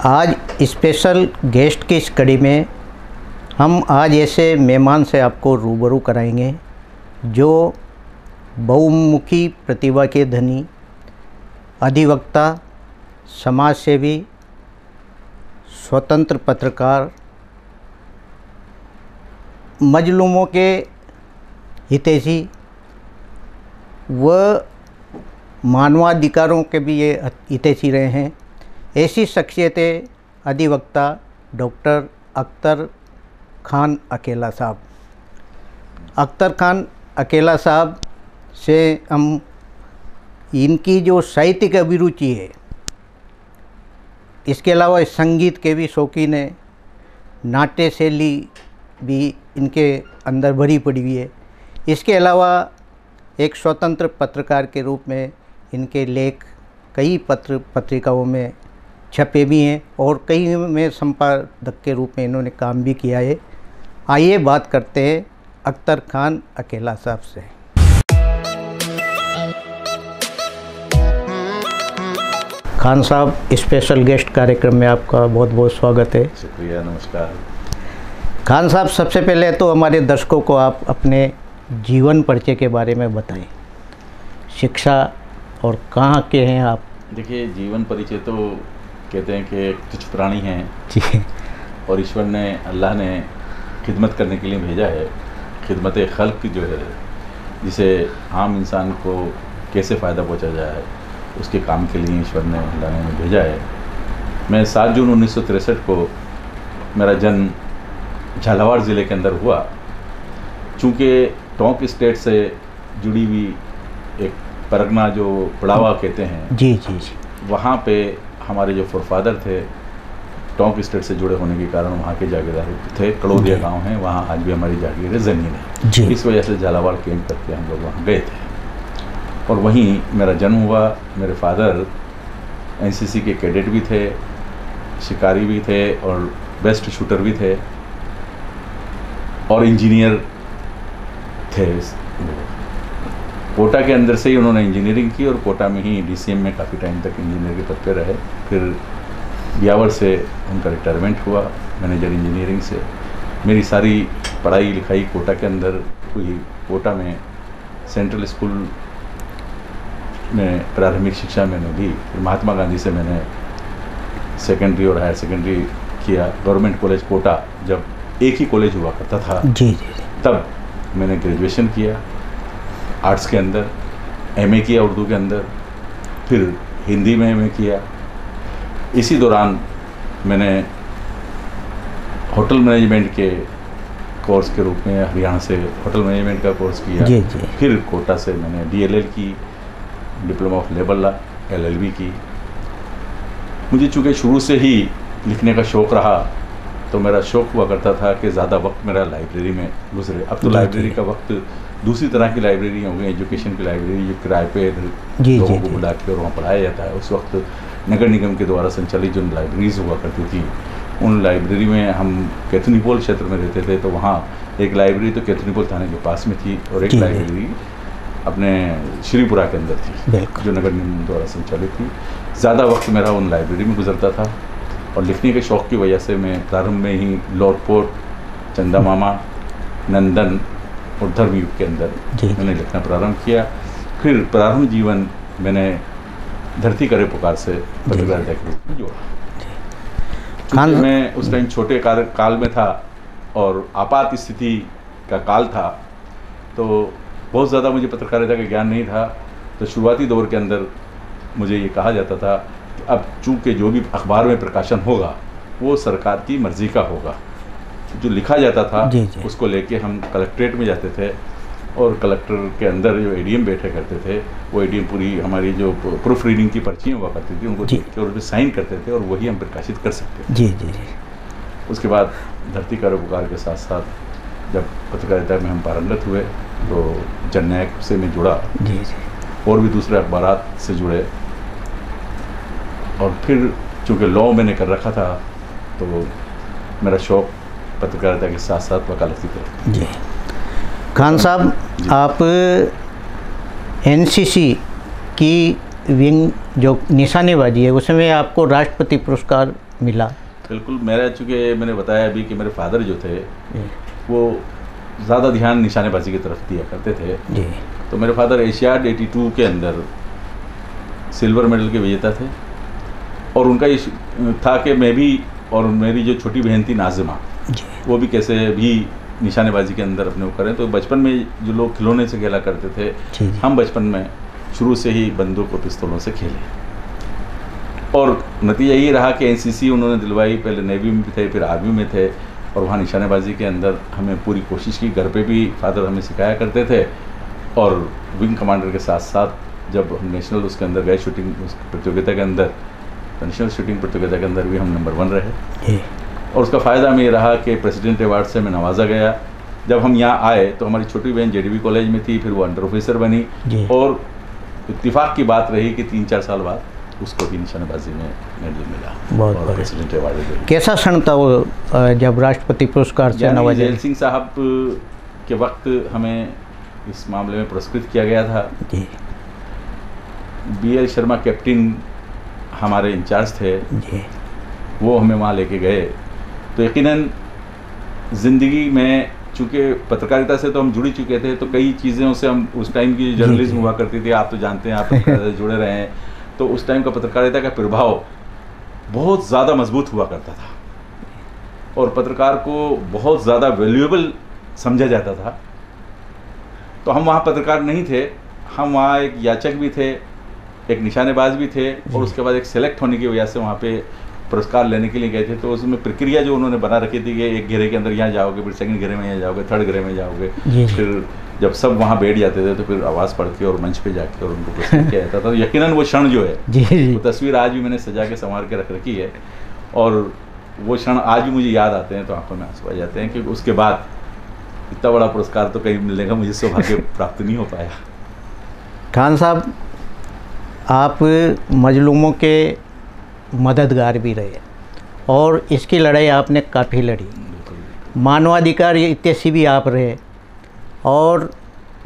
आज special guest की इस कड़ी में हम आज ऐसे मेहमान से आपको रूबरू कराएंगे जो बहुमुखी प्रतिभा के धनी, अधिवक्ता, समाजसेवी, स्वतंत्र पत्रकार, मजलूमों के हितैषी व मानवाधिकारों के भी ये हितैषी रहे हैं। ऐसी शख्सियतें अधिवक्ता डॉक्टर अख्तर खान अकेला साहब। अख्तर खान अकेला साहब से हम इनकी जो साहित्यिक अभिरुचि है, इसके अलावा संगीत के भी शौकीन है, नाट्य शैली भी इनके अंदर भरी पड़ी हुई है। इसके अलावा एक स्वतंत्र पत्रकार के रूप में इनके लेख कई पत्रिकाओं में छपे भी हैं और कई में संपादक के रूप में इन्होंने काम भी किया है। आइए बात करते हैं अख्तर खान अकेला साहब से। खान साहब, स्पेशल गेस्ट कार्यक्रम में आपका बहुत बहुत स्वागत है। शुक्रिया, नमस्कार। खान साहब, सबसे पहले तो हमारे दर्शकों को आप अपने जीवन परिचय के बारे में बताएं। शिक्षा और कहाँ के हैं आप? देखिए, जीवन परिचय तो कहते हैं कि तुच्छ प्राणी हैं जी, और ईश्वर ने, अल्लाह ने खिदमत करने के लिए भेजा है। खिदमत खल्क जो है, जिसे आम इंसान को कैसे फ़ायदा पहुंचा जाए, उसके काम के लिए ईश्वर ने, अल्लाह ने भेजा है। मैं 7 जून 1963 को मेरा जन्म झालावाड़ ज़िले के अंदर हुआ। चूँकि टोंक स्टेट से जुड़ी हुई एक परगना जो पड़ावा कहते हैं, जी जी जी, वहाँ पे हमारे जो फोरफादर थे टोंक स्टेट से जुड़े होने के कारण वहाँ के जागीरदार थे। कड़ोदिया गांव है, वहाँ आज भी हमारी जागीर ज़मीन है। इस वजह से झालावाड़ कैंप करके हम लोग वहाँ गए थे और वहीं मेरा जन्म हुआ। मेरे फादर एनसीसी के कैडेट भी थे, शिकारी भी थे और बेस्ट शूटर भी थे और इंजीनियर थे। कोटा के अंदर से ही उन्होंने इंजीनियरिंग की और कोटा में ही डीसीएम में काफ़ी टाइम तक इंजीनियर के पद पे रहे। फिर ब्यावर से उनका रिटायरमेंट हुआ मैनेजर इंजीनियरिंग से। मेरी सारी पढ़ाई लिखाई कोटा के अंदर हुई। कोटा में सेंट्रल स्कूल में प्रारंभिक शिक्षा मैंने दी। फिर महात्मा गांधी से मैंने सेकेंडरी और हायर सेकेंडरी किया। गवर्नमेंट कॉलेज कोटा, जब एक ही कॉलेज हुआ करता था, जी जी, तब मैंने ग्रेजुएशन किया आर्ट्स के अंदर, एमए किया उर्दू के अंदर, फिर हिंदी में एमए किया। इसी दौरान मैंने होटल मैनेजमेंट के कोर्स के रूप में हरियाणा से होटल मैनेजमेंट का कोर्स किया। जी जी। फिर कोटा से मैंने डीएलएल की, diploma of labour law, LLB की। मुझे चूँकि शुरू से ही लिखने का शौक़ रहा, तो मेरा शौक़ हुआ करता था कि ज़्यादा वक्त मेरा लाइब्रेरी में गुजरे। अब तो लाइब्रेरी का वक्त दूसरी तरह की लाइब्रेरी हो गई, एजुकेशन की लाइब्रेरी, जो किराए पे लोगों को बुला के और वहाँ पढ़ाया जाता है। उस वक्त नगर निगम के द्वारा संचालित जो लाइब्रेरीज़ हुआ करती थी, उन लाइब्रेरी में हम कैथनीपोल क्षेत्र में रहते थे, तो वहाँ एक लाइब्रेरी तो कैथनीपोल थाने के पास में थी और एक लाइब्रेरी अपने श्रीपुरा के अंदर थी, जो नगर निगम द्वारा संचालित थी। ज़्यादा वक्त मेरा उन लाइब्रेरी में गुजरता था और लिखने के शौक़ की वजह से मैं प्रारंभ में ही लॉर्डपोर्ट, चंदा मामा, नंदन और धर्मयुग के अंदर मैंने लिखना प्रारंभ किया। फिर प्रारंभ जीवन मैंने धरती करे पुकार से पत्रकारिता के रूप में जोड़ा। मैं उस टाइम छोटे काल में था और आपात स्थिति का काल था, तो बहुत ज़्यादा मुझे पत्रकारिता का ज्ञान नहीं था। तो शुरुआती दौर के अंदर मुझे ये कहा जाता था कि अब चूँकि जो भी अखबार में प्रकाशन होगा वो सरकार की मर्ज़ी का होगा। जो लिखा जाता था उसको लेके हम कलेक्ट्रेट में जाते थे और कलेक्टर के अंदर जो एडीएम बैठे करते थे, वो एडीएम पूरी हमारी जो प्रूफ रीडिंग की पर्चियाँ हुआ करती थी उनको देख के और उस पर साइन करते थे और वही हम प्रकाशित कर सकते थे। जी जी जी। उसके बाद धरती करे पुकार के साथ साथ जब पत्रकारिता में हम पारंगत हुए तो जननायक से मैं जुड़ा। जी जी। और भी दूसरे अखबारात से जुड़े और फिर चूँकि लॉ मैंने कर रखा था तो मेरा शौक़ पत्रकारिता के साथ साथ वकालती था। जी। खान साहब, आप एनसीसी की विंग जो निशानेबाजी है उसमें आपको राष्ट्रपति पुरस्कार मिला। बिल्कुल, मेरा चूँकि मैंने बताया अभी कि मेरे फादर जो थे वो ज़्यादा ध्यान निशानेबाजी की तरफ दिया करते थे जी। तो मेरे फादर एशियाड 82 के अंदर सिल्वर मेडल के विजेता थे और उनका ये था कि मैं भी और मेरी जो छोटी बहन थी नाजिमा जी। वो भी कैसे भी निशानेबाजी के अंदर अपने वो करें। तो बचपन में जो लोग खिलौने से खेला करते थे जी। हम बचपन में शुरू से ही बंदूक और पिस्तौलों से खेले और नतीजा यही रहा कि एनसीसी उन्होंने दिलवाई। पहले नेवी में भी थे, फिर आर्मी में थे और वहाँ निशानेबाजी के अंदर हमें पूरी कोशिश की। घर पे भी फादर हमें सिखाया करते थे और विंग कमांडर के साथ साथ जब हम नेशनल उसके अंदर गए शूटिंग प्रतियोगिता के अंदर, नेशनल शूटिंग प्रतियोगिता के अंदर भी हम नंबर 1 रहे और उसका फ़ायदा हमें ये रहा कि प्रेसिडेंट अवार्ड से हमें नवाजा गया। जब हम यहाँ आए तो हमारी छोटी बहन जेडीबी कॉलेज में थी, फिर वो अंडर ऑफिसर बनी और इत्तेफाक की बात रही कि 3-4 साल बाद उसको भी निशानेबाजी में मेडल मिला बहुत और प्रेसिडेंट अवार्ड मिला। कैसा क्षण था वो जब राष्ट्रपति पुरस्कार से नवाजा? जैल सिंह साहब के वक्त हमें इस मामले में पुरस्कृत किया गया था जी। BL शर्मा कैप्टन हमारे इंचार्ज थे जी। वो हमें वहाँ लेके गए। तो यकीनन ज़िंदगी में चूँकि पत्रकारिता से तो हम जुड़ चुके थे तो कई चीज़ों से हम उस टाइम की जर्नलिज्म हुआ करती थी, आप तो जानते हैं, आप पत्रकारिता से जुड़े रहे हैं। तो उस टाइम का पत्रकारिता का प्रभाव बहुत ज़्यादा मजबूत हुआ करता था और पत्रकार को बहुत ज़्यादा वैल्यूएबल समझा जाता था। तो हम वहाँ पत्रकार नहीं थे, हम वहाँ एक याचक भी थे, एक निशानेबाज भी थे और उसके बाद एक सेलेक्ट होने की वजह से वहाँ पे पुरस्कार लेने के लिए गए थे। तो उसमें प्रक्रिया जो उन्होंने बना रखी थी कि एक घेरे के अंदर यहाँ जाओगे, फिर सेकंड घेरे में यहाँ जाओगे, थर्ड घेरे में जाओगे, फिर जब सब वहाँ बैठ जाते थे तो फिर आवाज़ पढ़ के और मंच पे जाके और उनको पुरस्कृत किया जाता था। तो यकीनन वो क्षण जो है वो तस्वीर आज भी मैंने सजा के संवार के रख रखी है और वो क्षण आज भी मुझे याद आते हैं तो आंखों में आंसू आ जाते हैं कि उसके बाद इतना बड़ा पुरस्कार तो कहीं मिलने का मुझे सौभाग्य प्राप्त नहीं हो पाया। खान साहब, आप मजलूमों के मददगार भी रहे और इसकी लड़ाई आपने काफ़ी लड़ी। मानवाधिकार हितैषी भी आप रहे और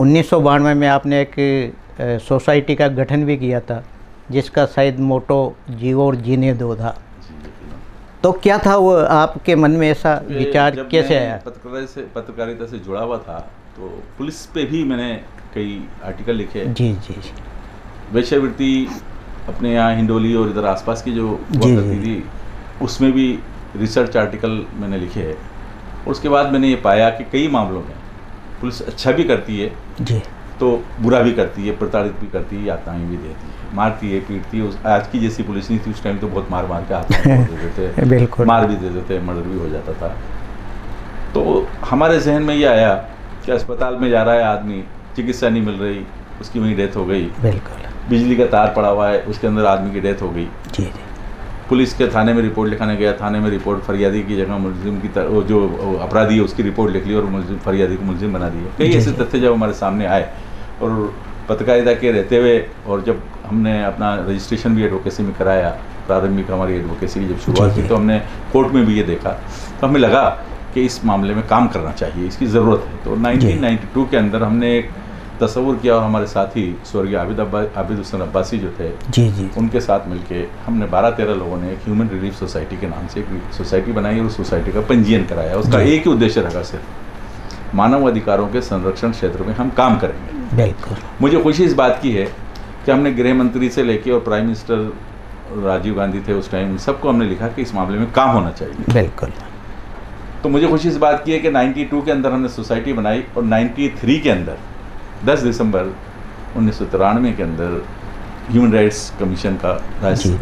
1992 में आपने एक सोसाइटी का गठन भी किया था जिसका शायद मोटो जियो और जीने दो था। तो क्या था वो आपके मन में ऐसा विचार कैसे आया? पत्रकारिता से जुड़ा हुआ था तो पुलिस पे भी मैंने कई आर्टिकल लिखे। जी जी। वेश्यावृत्ति अपने यहाँ हिंडोली और इधर आसपास की जो हुआ करती थी उसमें भी रिसर्च आर्टिकल मैंने लिखे हैं। और उसके बाद मैंने ये पाया कि कई मामलों में पुलिस अच्छा भी करती है जी तो बुरा भी करती है, प्रताड़ित भी करती है, यातनाएं भी देती है, मारती है, पीटती है। आज की जैसी पुलिस नहीं थी, उस टाइम तो बहुत मार मार के हाथ दे देते थे, बिल्कुल मार भी दे देते, मर्डर भी हो जाता था। तो हमारे जहन में ये आया कि अस्पताल में जा रहा है आदमी, चिकित्सा नहीं मिल रही, उसकी वहीं डेथ हो गई। बिल्कुल। बिजली का तार पड़ा हुआ है, उसके अंदर आदमी की डेथ हो गई। जी जी। पुलिस के थाने में रिपोर्ट लिखाने गया, थाने में रिपोर्ट फरियादी की जगह मुलजिम की वो जो अपराधी है उसकी रिपोर्ट लिख ली और फरियादी को मुलजिम बना दिया। कई ऐसे तथ्य जब हमारे सामने आए और पत्रकारिता के रहते हुए और जब हमने अपना रजिस्ट्रेशन भी एडवोकेसी में कराया, प्रारंभिक हमारी एडवोकेसी की जब शुरुआत की तो हमने कोर्ट में भी ये देखा तो हमें लगा कि इस मामले में काम करना चाहिए, इसकी ज़रूरत है। तो 1992 के अंदर हमने एक तस्वुर किया और हमारे साथी स्वर्गीय आबिद हुसैन अब्बासी जो थे जी जी उनके साथ मिलके हमने 12-13 लोगों ने एक ह्यूमन रिलीफ सोसाइटी के नाम से एक सोसाइटी बनाई और उस सोसाइटी का पंजीयन कराया। उसका एक ही उद्देश्य रखा, सिर्फ मानव अधिकारों के संरक्षण क्षेत्र में हम काम करेंगे। बिल्कुल। मुझे खुशी इस बात की है कि हमने गृह मंत्री से लेके और प्राइम मिनिस्टर राजीव गांधी थे उस टाइम, सबको हमने लिखा कि इस मामले में काम होना चाहिए। बिल्कुल। तो मुझे खुशी इस बात की है कि 92 के अंदर हमने सोसाइटी बनाई और 93 के अंदर 10 दिसंबर 1993 के अंदर ह्यूमन राइट्स कमीशन का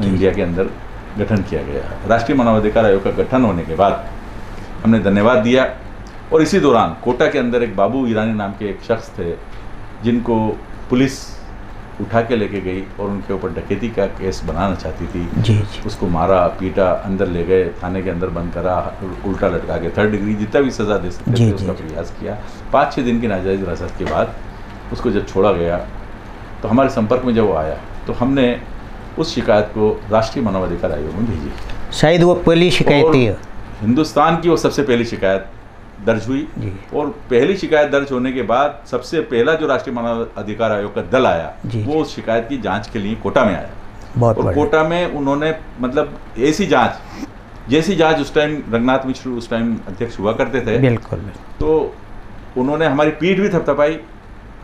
इंडिया के अंदर गठन किया गया। राष्ट्रीय मानवाधिकार आयोग का गठन होने के बाद हमने धन्यवाद दिया और इसी दौरान कोटा के अंदर एक बाबू ईरानी नाम के एक शख्स थे जिनको पुलिस उठा के लेके गई और उनके ऊपर डकैती का केस बनाना चाहती थी। जी जी। उसको मारा, पीटा, अंदर ले गए, थाने के अंदर बंद करा, उल्टा लटका के 3rd डिग्री जितना भी सज़ा दे सकते थे उसका प्रयास किया। 5-6 दिन की नाजायज़ हिरासत के बाद उसको जब छोड़ा गया तो हमारे संपर्क में जब वो आया तो हमने उस शिकायत को राष्ट्रीय मानवाधिकार आयोग में भेजी। शायद वो पहली शिकायत थी हिंदुस्तान की वो सबसे पहली शिकायत दर्ज हुई और पहली शिकायत दर्ज होने के बाद सबसे पहला जो राष्ट्रीय मानव अधिकार आयोग का दल आया वो उस शिकायत की जांच के लिए कोटा में आया। और कोटा में उन्होंने मतलब ऐसी जांच जैसी जांच उस टाइम रंगनाथ मिश्र उस टाइम अध्यक्ष हुआ करते थे, बिल्कुल, तो उन्होंने हमारी पीठ भी थपथपाई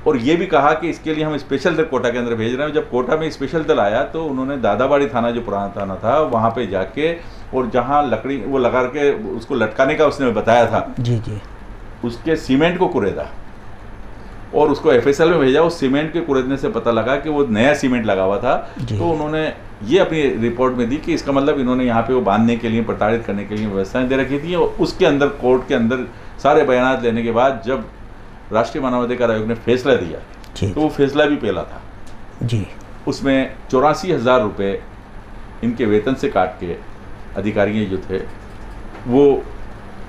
और ये भी कहा कि इसके लिए हम स्पेशल दल कोटा के अंदर भेज रहे हैं। जब कोटा में स्पेशल दल आया तो उन्होंने दादाबाड़ी थाना जो पुराना थाना था वहाँ पे जाके और जहाँ लकड़ी वो लगा के उसको लटकाने का उसने बताया था जी, उसके सीमेंट को कुरेदा और उसको FSL में भेजा। उस सीमेंट के कुरेदने से पता लगा कि वो नया सीमेंट लगा हुआ था। तो उन्होंने ये अपनी रिपोर्ट में दी कि इसका मतलब इन्होंने यहाँ पे वो बांधने के लिए, प्रताड़ित करने के लिए व्यवस्थाएं दे रखी थी। और उसके अंदर कोर्ट के अंदर सारे बयान लेने के बाद जब राष्ट्रीय मानवाधिकार आयोग ने फैसला दिया तो वो फैसला भी पहला था जी। उसमें 84,000 रुपये इनके वेतन से काट के अधिकारी जो थे वो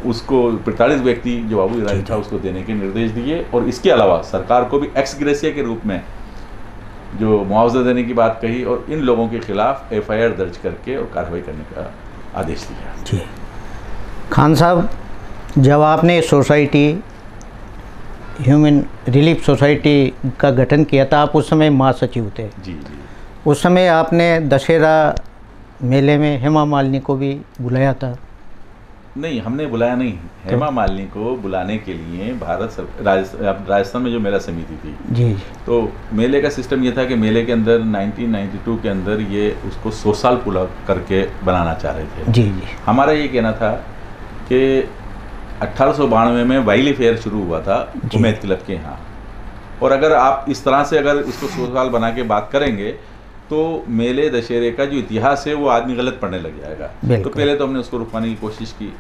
उसको प्रताड़ित व्यक्ति जो बाबू ईरानी था उसको देने के निर्देश दिए। और इसके अलावा सरकार को भी एक्स ग्रेसिया के रूप में जो मुआवजा देने की बात कही और इन लोगों के खिलाफ FIR दर्ज करके और कार्रवाई करने का आदेश दिया जी। खान साहब, जब आपने सोसाइटी ह्यूमन रिलीफ सोसाइटी का गठन किया था, आप उस समय महासचिव थे जी। उस समय आपने दशहरा मेले में हेमा मालिनी को भी बुलाया था? नहीं, हमने बुलाया नहीं। हेमा मालिनी को बुलाने के लिए राजस्थान में जो मेला समिति थी जी, तो मेले का सिस्टम ये था कि मेले के अंदर 1992 के अंदर ये उसको 100 साल पूरा करके बनाना चाह रहे थे जी। हमारा ये कहना था कि 1892 में वाइली फेयर शुरू हुआ था उमैद क्लब के यहाँ, और अगर आप इस तरह से अगर इसको 100 साल बना के बात करेंगे तो मेले दशहरे का जो इतिहास है वो आदमी गलत पढ़ने लग जाएगा। तो पहले तो हमने उसको रुकवाने की कोशिश की।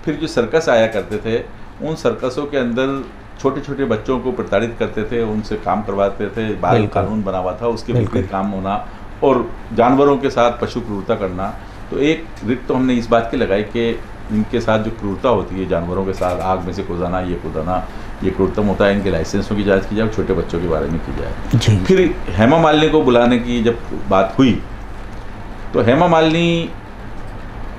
फिर जो सर्कस आया करते थे उन सर्कसों के अंदर छोटे छोटे बच्चों को प्रताड़ित करते थे, उनसे काम करवाते थे, बाल कानून बना हुआ था, उसके विपरीत काम होना और जानवरों के साथ पशु क्रूरता करना। तो एक रिट तो हमने इस बात की लगाई कि इनके साथ जो क्रूरता होती है जानवरों के साथ, आग में से कूदाना, ये कूदाना, ये क्रूरतम होता है, इनके लाइसेंसों की जांच की जाए, छोटे बच्चों के बारे में की जाए। फिर हेमा मालिनी को बुलाने की जब बात हुई तो हेमा मालिनी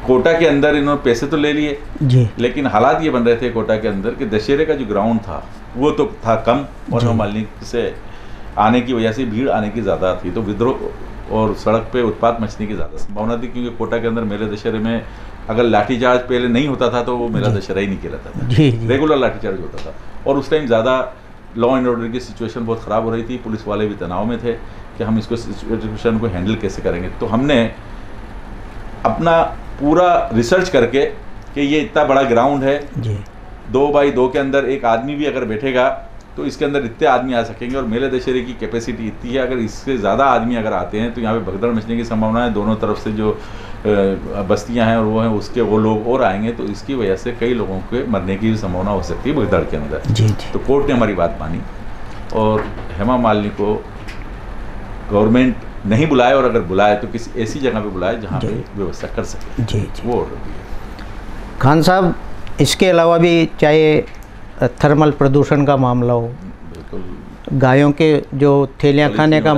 कोटा के अंदर इन्होंने पैसे तो ले लिए जी, लेकिन हालात ये बन रहे थे कोटा के अंदर कि दशहरे का जो ग्राउंड था वो तो था कम और हेमा मालिनी से आने की वजह से भीड़ आने की ज़्यादा थी, तो विद्रोह और सड़क पे उत्पात मचने की ज़्यादा संभावना थी। क्योंकि कोटा के अंदर मेले दशहरे में अगर लाठीचार्ज पहले नहीं होता था तो वो मेला दशहरा ही नहीं कहलाता था, रेगुलर लाठीचार्ज होता था। और उस टाइम ज़्यादा लॉ एंड ऑर्डर की सिचुएशन बहुत ख़राब हो रही थी, पुलिस वाले भी तनाव में थे कि हम इसको सिचुएशन को हैंडल कैसे करेंगे। तो हमने अपना पूरा रिसर्च करके कि ये इतना बड़ा ग्राउंड है, 2 बाई 2 के अंदर एक आदमी भी अगर बैठेगा तो इसके अंदर इतने आदमी आ सकेंगे और मेले दशहरे की कैपेसिटी इतनी है, अगर इससे ज़्यादा आदमी अगर आते हैं तो यहाँ पे भगदड़ मचने की संभावना है। दोनों तरफ से जो बस्तियाँ हैं और वो हैं उसके वो लोग और आएंगे, तो इसकी वजह से कई लोगों के मरने की भी संभावना हो सकती है भगदड़ के अंदर जी। तो कोर्ट ने हमारी बात मानी और हेमा मालिनी को गवर्नमेंट नहीं बुलाए, और अगर बुलाए तो किसी ऐसी जगह पे बुलाए जहाँ पे व्यवस्था कर सके जी। वो ऑर्डर दिया। खान साहब, इसके अलावा भी चाहे थर्मल प्रदूषण का मामला हो, गायों के जो थैलियाँ खाने का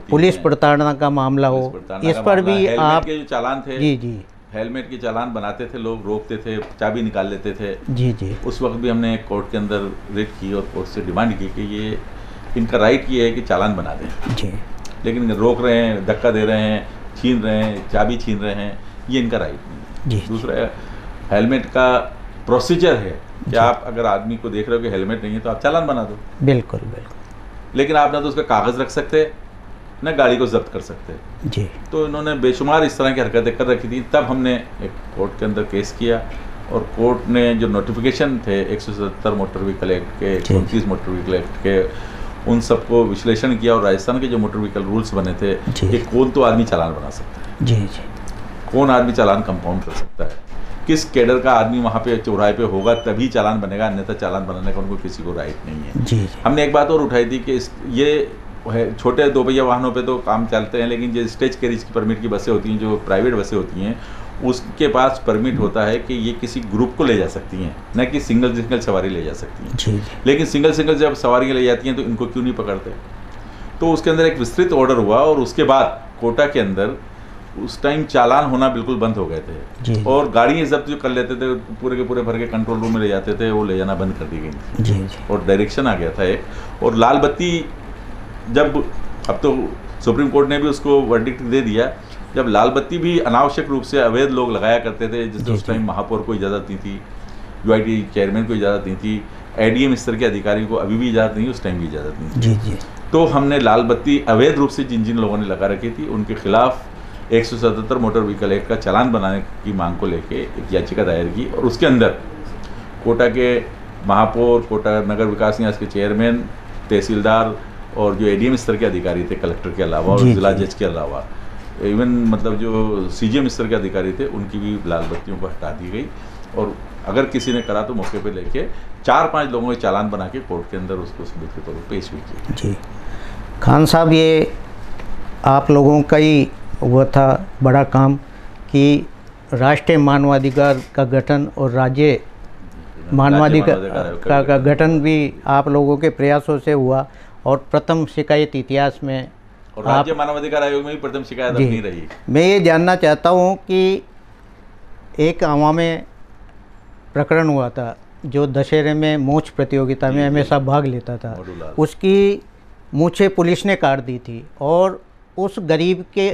पुलिस प्रताड़ना का मामला हो, इस पर भी आप के जो चालान थे जी, हेलमेट के चालान बनाते थे लोग, रोकते थे, चाबी निकाल लेते थे जी। उस वक्त भी हमने कोर्ट के अंदर रेड की और कोर्ट से डिमांड की कि ये इनका राइट ये है कि चालान बना दें जी, लेकिन रोक रहे हैं, धक्का दे रहे हैं, छीन रहे हैं, चाबी छीन रहे हैं, ये इनका राइट नहीं है। दूसरा, हेलमेट का प्रोसीजर है कि आप अगर आदमी को देख रहे हो कि हेलमेट नहीं है तो आप चालान बना दो, बिल्कुल बिल्कुल, लेकिन आप ना तो उसका कागज़ रख सकते न गाड़ी को जब्त कर सकते जी। तो इन्होंने बेशुमार इस तरह की हरकतें कर रखी थी। तब हमने एक कोर्ट के अंदर केस किया और कोर्ट ने जो नोटिफिकेशन थे 177 मोटर व्हीकल एक्ट के, 29 मोटर व्हीकल एक्ट के, उन सबको विश्लेषण किया और राजस्थान के जो मोटर व्हीकल रूल्स बने थे कि कौन तो आदमी चालान बना सकता है जी, कौन आदमी चालान कंपाउंड कर सकता है, किस कैडर का आदमी वहाँ पे चौराहे पे होगा तभी चालान बनेगा, अन्यथा चालान बनाने का उनको किसी को राइट नहीं है जी। हमने एक बात और उठाई थी कि ये छोटे 2 पहिया वाहनों पे तो काम चलते हैं, लेकिन जो स्टेज कैरिज की परमिट की बसें होती हैं, जो प्राइवेट बसें होती हैं, उसके पास परमिट होता है कि ये किसी ग्रुप को ले जा सकती हैं, न कि सिंगल सवारी ले जा सकती हैं जी। लेकिन सिंगल जब सवारियाँ ले जाती हैं तो इनको क्यों नहीं पकड़ते। तो उसके अंदर एक विस्तृत ऑर्डर हुआ और उसके बाद कोटा के अंदर उस टाइम चालान होना बिल्कुल बंद हो गए थे जी। और गाड़ियाँ जब्त जो कर लेते थे पूरे के पूरे भर के कंट्रोल रूम में ले जाते थे, वो ले जाना बंद कर दी गई थी। जी जी। और डायरेक्शन आ गया था एक, और लाल बत्ती जब, अब तो सुप्रीम कोर्ट ने भी उसको वर्डिक्ट दे दिया, जब लाल बत्ती भी अनावश्यक रूप से अवैध लोग लगाया करते थे, जैसे उस टाइम महापौर को इजाज़त नहीं थी, UIT चेयरमैन को इजाज़त नहीं थी, ADM स्तर के अधिकारी को अभी भी इजाज़त नहीं, उस टाइम भी इजाज़त नहीं थी। जी जी। तो हमने लाल बत्ती अवैध रूप से जिन जिन लोगों ने लगा रखी थी उनके खिलाफ 177 मोटर व्हीकल एक्ट का चालान बनाने की मांग को लेके एक याचिका दायर की, और उसके अंदर कोटा के महापौर, कोटा नगर विकास न्यास के चेयरमैन, तहसीलदार और जो ADM स्तर के अधिकारी थे कलेक्टर के अलावा और जिला जज के अलावा, इवन मतलब जो CGM स्तर के अधिकारी थे, उनकी भी लाल बत्तियों को हटा दी गई, और अगर किसी ने करा तो मौके पे लेके 4-5 लोगों के चालान बना के कोर्ट के अंदर उसको सबूत के तौर पर पेश भी किया। जी खान साहब, ये आप लोगों का ही वो था बड़ा काम कि राष्ट्रीय मानवाधिकार का गठन और राज्य मानवाधिकार का गठन भी आप लोगों के प्रयासों से हुआ, और प्रथम शिकायत इतिहास में, और राज्य मानवाधिकार आयोग में भी प्रथम शिकायत अब नहीं रही। मैं ये जानना चाहता हूँ कि एक आवा में प्रकरण हुआ था जो दशहरे में मूछ प्रतियोगिता में हमेशा भाग लेता था, उसकी मूछें पुलिस ने काट दी थी, और उस गरीब के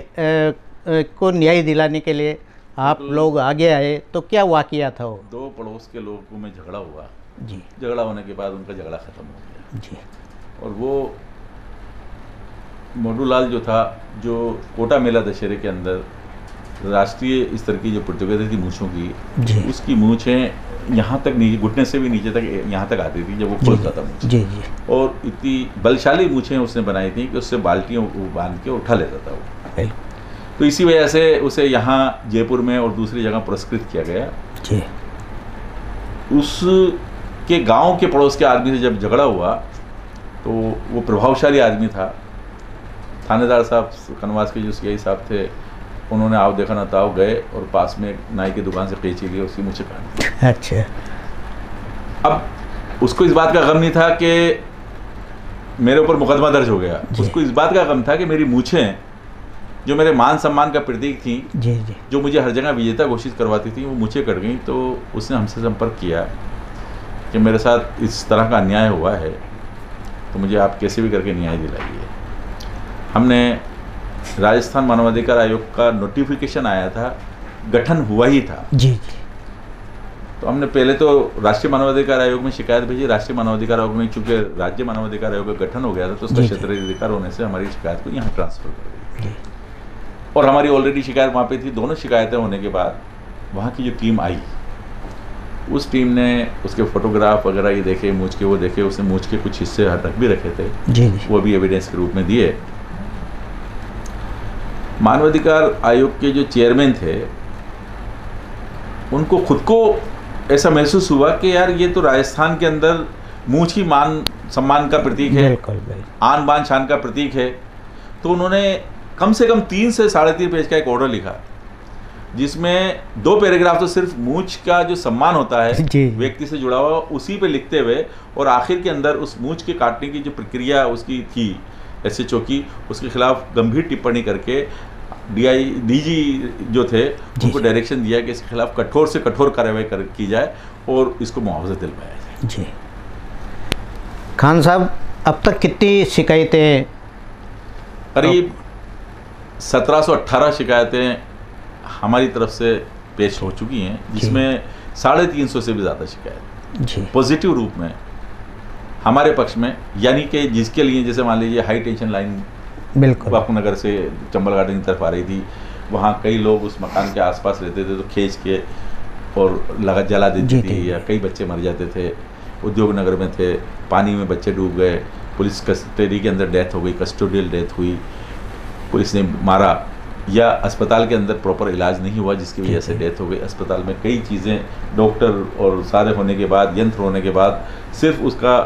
को न्याय दिलाने के लिए आप लोग आगे आए, तो क्या वाकया था वो? 2 पड़ोस के लोगों में झगड़ा हुआ जी। झगड़ा होने के बाद उनका झगड़ा ख़त्म हो गया जी। और वो मोडूलाल जो था, जो कोटा मेला दशहरे के अंदर राष्ट्रीय स्तर की जो प्रतियोगिता थी मूँछों की, उसकी मूँछें यहाँ तक नीचे, घुटने से भी नीचे तक यहाँ तक आती थी जब वो खोलता था मूँछ। जी जी। और इतनी बलशाली मूँछें उसने बनाई थी कि उससे बाल्टियों बांध के उठा लेता था वो। तो इसी वजह से उसे यहाँ जयपुर में और दूसरी जगह पुरस्कृत किया गया। जी। उसके गांव के पड़ोस के आदमी से जब झगड़ा हुआ तो वो प्रभावशाली आदमी था, थानेदार साहब कनवास के जो CI साहब थे, उन्होंने आओ देखा ना ताओ गए और पास में नाई की दुकान से कैंची ली, उसकी मुझे काट दी। अच्छा। अब उसको इस बात का गम नहीं था कि मेरे ऊपर मुकदमा दर्ज हो गया, उसको इस बात का गम था कि मेरी मूछें जो मेरे मान सम्मान का प्रतीक थी, जी जी, जो मुझे हर जगह विजेता घोषित करवाती थी, वो मूछें कट गई। तो उसने हमसे संपर्क किया कि मेरे साथ इस तरह का अन्याय हुआ है, तो मुझे आप कैसे भी करके न्याय दिलाइए। हमने राजस्थान मानवाधिकार आयोग का नोटिफिकेशन आया था, गठन हुआ ही था। जी जी। तो हमने पहले तो राष्ट्रीय मानवाधिकार आयोग में शिकायत भेजी। राष्ट्रीय मानवाधिकार आयोग में चूंकि राज्य मानवाधिकार आयोग का गठन हो गया था, तो उसका क्षेत्रीय अधिकार होने से हमारी शिकायत को यहाँ ट्रांसफर कर दी। और हमारी ऑलरेडी शिकायत वहाँ पे थी। दोनों शिकायतें होने के बाद वहाँ की जो टीम आई, उस टीम ने उसके फोटोग्राफ वगैरह ये देखे, मूछ के वो देखे, उसने मूछ के कुछ हिस्से रख भी रखे थे, जी। वो भी एविडेंस के रूप में दिए। मानवाधिकार आयोग के जो चेयरमैन थे, उनको खुद को ऐसा महसूस हुआ कि यार ये तो राजस्थान के अंदर मूछ ही मान सम्मान का प्रतीक है, बिल्कुल बिल्कुल, आन बान शान का प्रतीक है। तो उन्होंने कम से कम 3 से 3.5 पेज का एक ऑर्डर लिखा, जिसमें 2 पैराग्राफ तो सिर्फ मूछ का जो सम्मान होता है व्यक्ति से जुड़ा हुआ, उसी पे लिखते हुए, और आखिर के अंदर उस मूछ के काटने की जो प्रक्रिया उसकी थी SHO की, उसके खिलाफ गंभीर टिप्पणी करके DG जो थे उनको डायरेक्शन दिया कि इसके खिलाफ कठोर से कठोर कार्रवाई की जाए और इसको मुआवजा दिलवाया जाए। जी। खान साहब, अब तक कितनी शिकायतें? करीब 1718 शिकायतें हमारी तरफ से पेश हो चुकी हैं, जिसमें 350 से भी ज़्यादा शिकायत पॉजिटिव रूप में हमारे पक्ष में, यानी कि जिसके लिए, जैसे मान लीजिए हाई टेंशन लाइन बिल्कुल बापू नगर से चंबल गार्डन की तरफ आ रही थी, वहाँ कई लोग उस मकान के आसपास रहते थे, तो खींच के और जला देती थी, या कई बच्चे मर जाते थे। उद्योग नगर में थे, पानी में बच्चे डूब गए, पुलिस कस्टडी के अंदर डेथ हो गई, कस्टोडियल डेथ हुई, पुलिस ने मारा, या अस्पताल के अंदर प्रॉपर इलाज नहीं हुआ जिसकी वजह से डेथ हो गई। अस्पताल में कई चीज़ें, डॉक्टर और सारे होने के बाद, यंत्र होने के बाद, सिर्फ उसका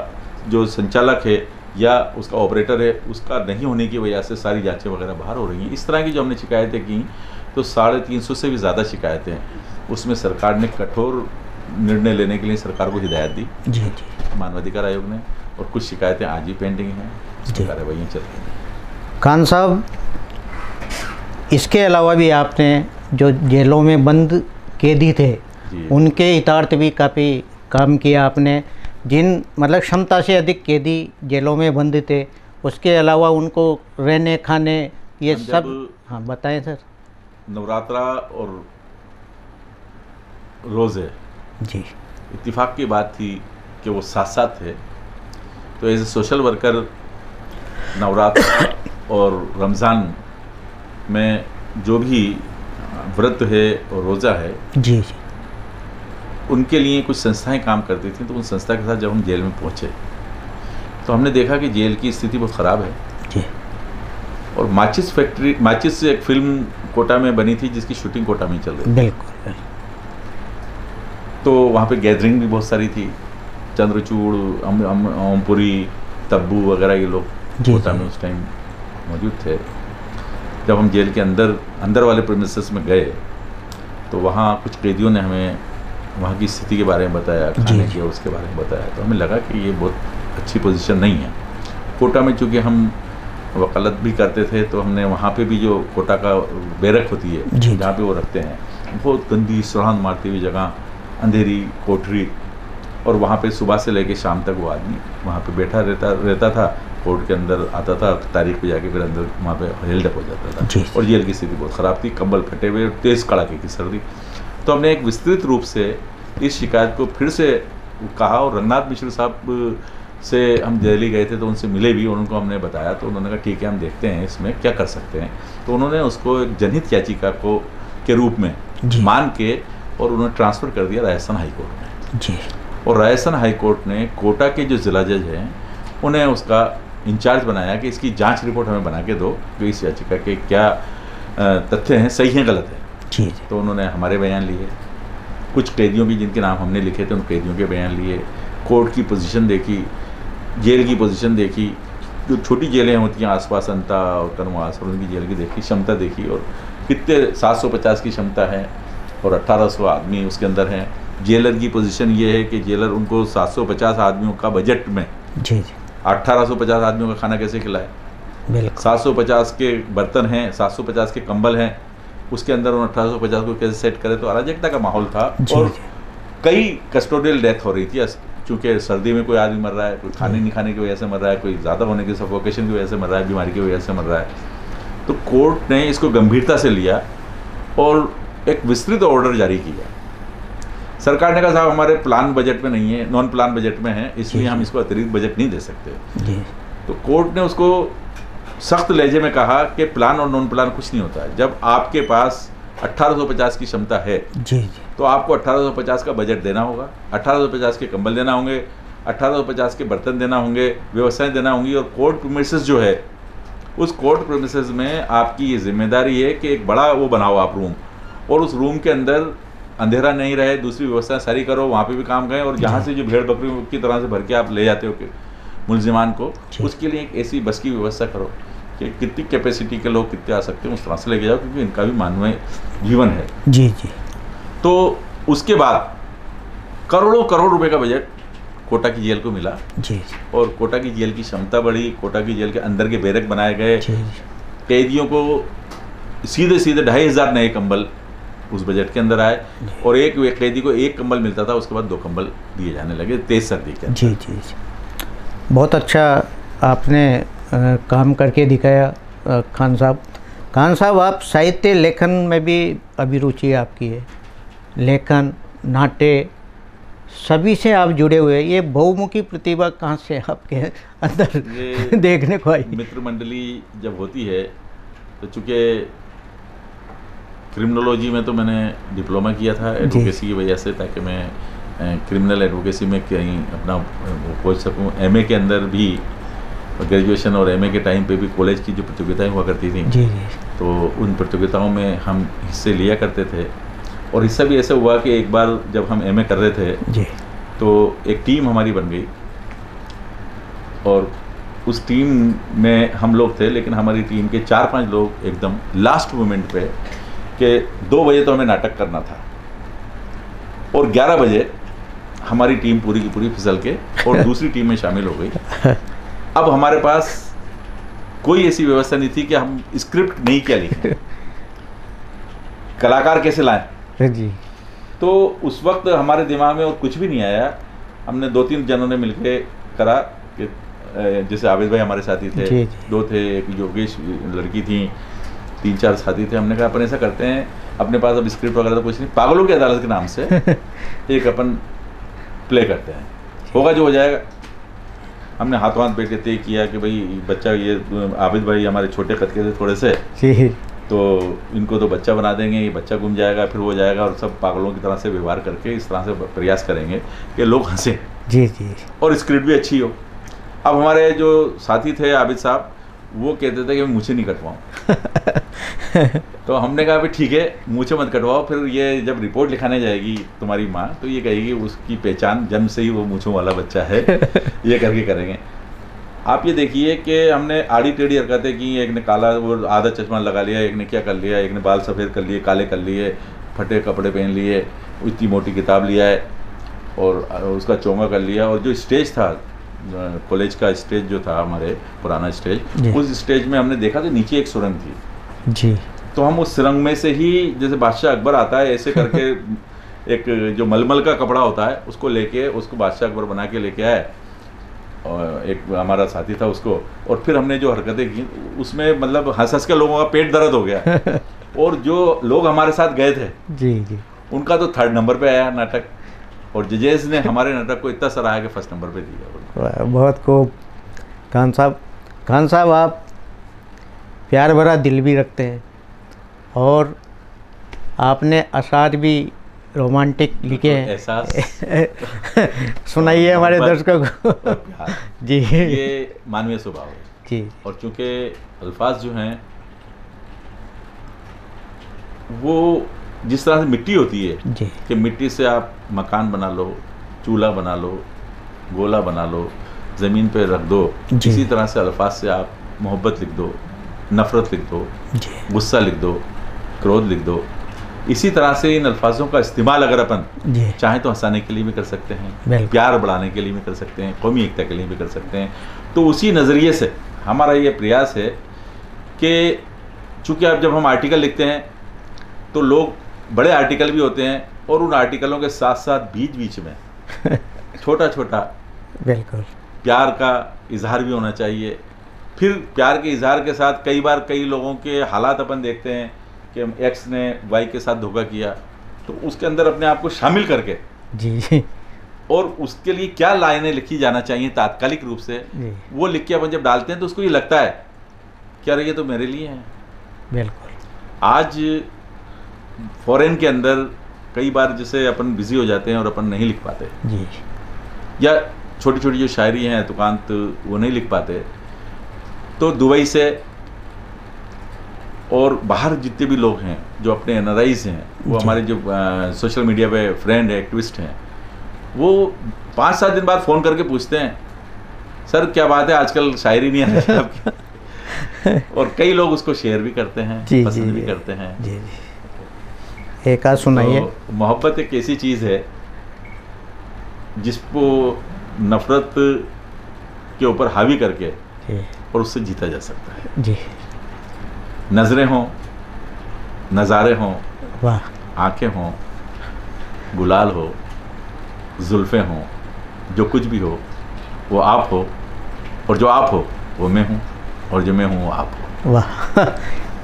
जो संचालक है या उसका ऑपरेटर है, उसका नहीं होने की वजह से सारी जांचें वगैरह बाहर हो रही हैं। इस तरह की जो हमने शिकायतें की, तो 350 से भी ज़्यादा शिकायतें हैं। उसमें सरकार ने कठोर निर्णय लेने के लिए सरकार को हिदायत दी जी, मानवाधिकार आयोग ने, और कुछ शिकायतें आज भी पेंडिंग हैं, कार्रवाइयाँ चल रही हैं। खान साहब, इसके अलावा भी आपने जो जेलों में बंद कैदी थे उनके हितार्थ भी काफ़ी काम किया आपने। जिन मतलब क्षमता से अधिक कैदी जेलों में बंद थे, उसके अलावा उनको रहने खाने ये सब, हाँ बताएं सर। नवरात्रा और रोज़े जी, इत्तिफाक की बात थी कि वो साथ साथ थे। तो as a social worker Navratra और रमज़ान में जो भी व्रत है और रोज़ा है जी, उनके लिए कुछ संस्थाएं काम करती थी। तो उन संस्था के साथ जब हम जेल में पहुंचे तो हमने देखा कि जेल की स्थिति बहुत ख़राब है जी। और माचिस फैक्ट्री, माचिस से एक फिल्म कोटा में बनी थी जिसकी शूटिंग कोटा में ही चल रही थी। बिल्कुल। तो वहाँ पे गैदरिंग भी बहुत सारी थी, चंद्रचूड़, ओमपुरी, तब्बू वगैरह ये लोग कोटा में उस टाइम मौजूद थे। जब हम जेल के अंदर वाले प्रेमिसेस में गए तो वहाँ कुछ कैदियों ने हमें वहाँ की स्थिति के बारे में बताया, खाने के उसके बारे में बताया। तो हमें लगा कि ये बहुत अच्छी पोजीशन नहीं है। कोटा में चूँकि हम वकालत भी करते थे तो हमने वहाँ पे भी जो कोटा का बैरक होती है जहाँ पे वो रखते हैं, बहुत गंदी सुरान मारती हुई जगह, अंधेरी कोठरी, और वहाँ पे सुबह से लेकर शाम तक वो आदमी वहाँ पे बैठा रहता था। कोर्ट के अंदर आता था, तारीख पे जाके फिर अंदर वहाँ पे हेल्ड अप हो जाता था। और जेल की स्थिति बहुत ख़राब थी, कंबल फटे हुए, तेज़ कड़ाके की सर्दी। तो हमने एक विस्तृत रूप से इस शिकायत को फिर से कहा और रंगनाथ मिश्र साहब से हम दिल्ली गए थे तो उनसे मिले भी और उनको हमने बताया। तो उन्होंने कहा ठीक है, हम देखते हैं इसमें क्या कर सकते हैं। तो उन्होंने उसको एक जनहित याचिका को के रूप में मान के और उन्होंने ट्रांसफ़र कर दिया राजस्थान हाई कोर्ट में जी। और राजस्थान हाई कोर्ट ने कोटा के जो जिला जज हैं उन्हें उसका इंचार्ज बनाया कि इसकी जांच रिपोर्ट हमें बना के दो कि इस याचिका के क्या तथ्य हैं, सही हैं गलत है जी। तो उन्होंने हमारे बयान लिए, कुछ कैदियों की जिनके नाम हमने लिखे थे उन कैदियों के बयान लिए, कोर्ट की पोजीशन देखी, जेल की पोजीशन देखी, जो छोटी जेलें होती हैं आसपास अंता और कनवास, और उनकी जेल की देखी, क्षमता देखी, और कितने 750 की क्षमता है और 1800 आदमी उसके अंदर हैं। जेलर की पोजीशन ये है कि जेलर उनको 750 आदमियों का बजट में जी 1850 आदमियों का खाना कैसे खिलाए। 750 के बर्तन हैं, 750 के कंबल हैं, उसके अंदर उन 1850 को कैसे सेट करे। तो अराजकता का माहौल था और कई कस्टोडियल डेथ हो रही थी, चूँकि सर्दी में कोई आदमी मर रहा है, कोई खाने नहीं खाने की वजह से मर रहा है, कोई ज़्यादा होने की सफोकेशन की वजह से मर रहा है, बीमारी की वजह से मर रहा है। तो कोर्ट ने इसको गंभीरता से लिया और एक विस्तृत ऑर्डर जारी किया। सरकार ने कहा साहब हमारे प्लान बजट में नहीं है, नॉन प्लान बजट में है, इसलिए हम इसको अतिरिक्त बजट नहीं दे सकते। तो कोर्ट ने उसको सख्त लहजे में कहा कि प्लान और नॉन प्लान कुछ नहीं होता है। जब आपके पास 1850 की क्षमता है जी तो आपको 1850 का बजट देना होगा, 1850 के कंबल देना होंगे, 1850 के बर्तन देना होंगे, व्यवस्थाएं देना होंगी। और कोर्ट प्रीमिसेस जो है उस कोर्ट प्रीमिसेस में आपकी ये जिम्मेदारी है कि एक बड़ा वो बनाओ आप रूम, और उस रूम के अंदर अंधेरा नहीं रहे, दूसरी व्यवस्था सारी करो, वहाँ पे भी काम करें। और यहाँ से जो भेड़ बकरी की तरह से भर के आप ले जाते हो कि मुलजिमान को, उसके लिए एक ऐसी बस की व्यवस्था करो कि कितनी कैपेसिटी के लोग कितने आ सकते हैं उस तरह से लेके जाओ, क्योंकि इनका भी मानवीय जीवन है जी जी। तो उसके बाद करोड़ों करोड़ रुपए का बजट कोटा की जेल को मिला जी। और कोटा की जेल की क्षमता बढ़ी, कोटा की जेल के अंदर के बैरक बनाए गए, कैदियों को सीधे 2500 नए कंबल उस बजट के अंदर आए, और एक कैदी को एक कंबल मिलता था, उसके बाद 2 कंबल दिए जाने लगे तेज सर्दी के अंदर। जी जी। बहुत अच्छा आपने काम करके दिखाया खान साहब। खान साहब, आप साहित्य लेखन में भी अभिरुचि आपकी है, लेखन, नाट्य सभी से आप जुड़े हुए हैं। ये बहुमुखी प्रतिभा कहाँ से आपके अंदर देखने को आई? मित्र मंडली जब होती है तो चूँकि क्रिमिनोलॉजी में तो मैंने डिप्लोमा किया था एडवोकेसी की वजह से, ताकि मैं क्रिमिनल एडवोकेसी में कहीं अपना पहुँच सकूँ। एमए के अंदर भी ग्रेजुएशन और एमए के टाइम पे भी कॉलेज की जो प्रतियोगिताएं हुआ करती थी जी जी, तो उन प्रतियोगिताओं में हम हिस्से लिया करते थे। और हिस्सा भी ऐसा हुआ कि एक बार जब हम एमए कर रहे थे जी, तो एक टीम हमारी बन गई और उस टीम में हम लोग थे, लेकिन हमारी टीम के 4-5 लोग एकदम लास्ट मोमेंट पे कि 2 बजे तो हमें नाटक करना था और 11 बजे हमारी टीम पूरी की पूरी फिसल के और दूसरी टीम में शामिल हो गई। अब हमारे पास कोई ऐसी व्यवस्था नहीं थी कि हम स्क्रिप्ट नहीं क्या लिखें, कलाकार कैसे लाएं। जी। तो उस वक्त हमारे दिमाग में और कुछ भी नहीं आया। हमने 2-3 जनों ने मिलके करा कि जैसे आबिद भाई हमारे साथी थे, जी। 2 थे, एक योगेश लड़की थी, 3-4 साथी थे। हमने कहा अपन ऐसा करते हैं, अपने पास अब स्क्रिप्ट वगैरह तो कुछ नहीं, पागलों की अदालत के नाम से एक अपन प्ले करते हैं, होगा जो हो जाएगा। हमने हाथों हाथ बैठ के तय किया कि भाई बच्चा, ये आबिद भाई हमारे छोटे कद के थे थोड़े से, तो इनको तो बच्चा बना देंगे, ये बच्चा गुम जाएगा, फिर वो जाएगा, और सब पागलों की तरह से व्यवहार करके इस तरह से प्रयास करेंगे कि लोग हंसे जी जी, और स्क्रिप्ट भी अच्छी हो। अब हमारे जो साथी थे आबिद साहब, वो कहते थे कि मैं मूछें नहीं कटवाऊँ तो हमने कहा भाई ठीक है, मूछें मत कटवाओ, फिर ये जब रिपोर्ट लिखाने जाएगी तुम्हारी माँ तो ये कहेगी उसकी पहचान जन्म से ही वो मूछों वाला बच्चा है ये करके करेंगे। आप ये देखिए कि हमने आड़ी टेढ़ी हरकतें की, एक ने काला वो आधा चश्मा लगा लिया, एक ने क्या कर लिया, एक ने बाल सफ़ेद कर लिए, काले कर लिए, फटे कपड़े पहन लिए, इतनी मोटी किताब लिया है और उसका चोंगा कर लिया। और जो स्टेज था, कॉलेज का स्टेज जो था हमारे पुराना स्टेज, उस स्टेज में हमने देखा तो नीचे एक सुरंग थी जी। तो हम उस सुरंग में से ही, जैसे बादशाह अकबर आता है ऐसे करके एक जो मलमल का कपड़ा होता है उसको लेके, उसको बादशाह अकबर बना के लेके आए, और एक हमारा साथी था उसको, और फिर हमने जो हरकतें की उसमें मतलब हंस हंस के लोगों का पेट दर्द हो गया और जो लोग हमारे साथ गए थे जी जी, उनका तो 3rd नंबर पे आया नाटक, और जजेस ने हमारे नाटक को इतना सराहा कि 1st नंबर पे दिया। बहुत खूब। खान साहब आप प्यार भरा दिल भी रखते हैं और आपने अशार भी रोमांटिक लिखे हैं। एहसास सुनाइए हमारे दर्शकों को जी। ये मानवीय स्वभाव है जी, और चूंकि अल्फाज जो हैं वो जिस तरह से मिट्टी होती है जी, कि मिट्टी से आप मकान बना लो, चूल्हा बना लो, गोला बना लो, ज़मीन पे रख दो, इसी तरह से अल्फाज से आप मोहब्बत लिख दो, नफ़रत लिख दो, गुस्सा लिख दो, क्रोध लिख दो। इसी तरह से इन अल्फाजों का इस्तेमाल अगर अपन चाहें तो हंसाने के लिए भी कर सकते हैं, प्यार बढ़ाने के लिए भी कर सकते हैं, कौमी एकता के लिए भी कर सकते हैं। तो उसी नज़रिए से हमारा ये प्रयास है कि चूँकि अब जब हम आर्टिकल लिखते हैं तो लोग, बड़े आर्टिकल भी होते हैं और उन आर्टिकलों के साथ साथ बीच बीच में छोटा छोटा बिल्कुल प्यार का इजहार भी होना चाहिए। फिर प्यार के इजहार के साथ कई बार कई लोगों के हालात अपन देखते हैं कि एक्स ने वाई के साथ धोखा किया, तो उसके अंदर अपने आप को शामिल करके जी, और उसके लिए क्या लाइनें लिखी जाना चाहिए तात्कालिक रूप से, वो लिख के अपन जब डालते हैं तो उसको ये लगता है कि अरे ये तो मेरे लिए है। बिल्कुल। आज फॉरेन के अंदर कई बार जैसे अपन बिजी हो जाते हैं और अपन नहीं लिख पाते जी, या छोटी छोटी जो शायरी हैं तुकांत वो नहीं लिख पाते, तो दुबई से और बाहर जितने भी लोग हैं जो अपने एनआरआईज हैं, वो हमारे जो सोशल मीडिया पे फ्रेंड है, एक्टिविस्ट हैं, वो 5-7 दिन बाद फ़ोन करके पूछते हैं सर क्या बात है आजकल शायरी नहीं आ रही है आपकी और कई लोग उसको शेयर भी करते हैं, पसंद भी करते हैं जी। एक आध सुनाइए। तो मोहब्बत एक ऐसी चीज़ है जिसको नफ़रत के ऊपर हावी करके और उससे जीता जा सकता है जी। नज़रें हों, नज़ारे हों, वाह, आँखें हों, गुलाल हो, जुल्फ़ें हों, जो कुछ भी हो वो आप हो, और जो आप हो वो मैं हूँ, और जो मैं हूँ वो आप हो। वाह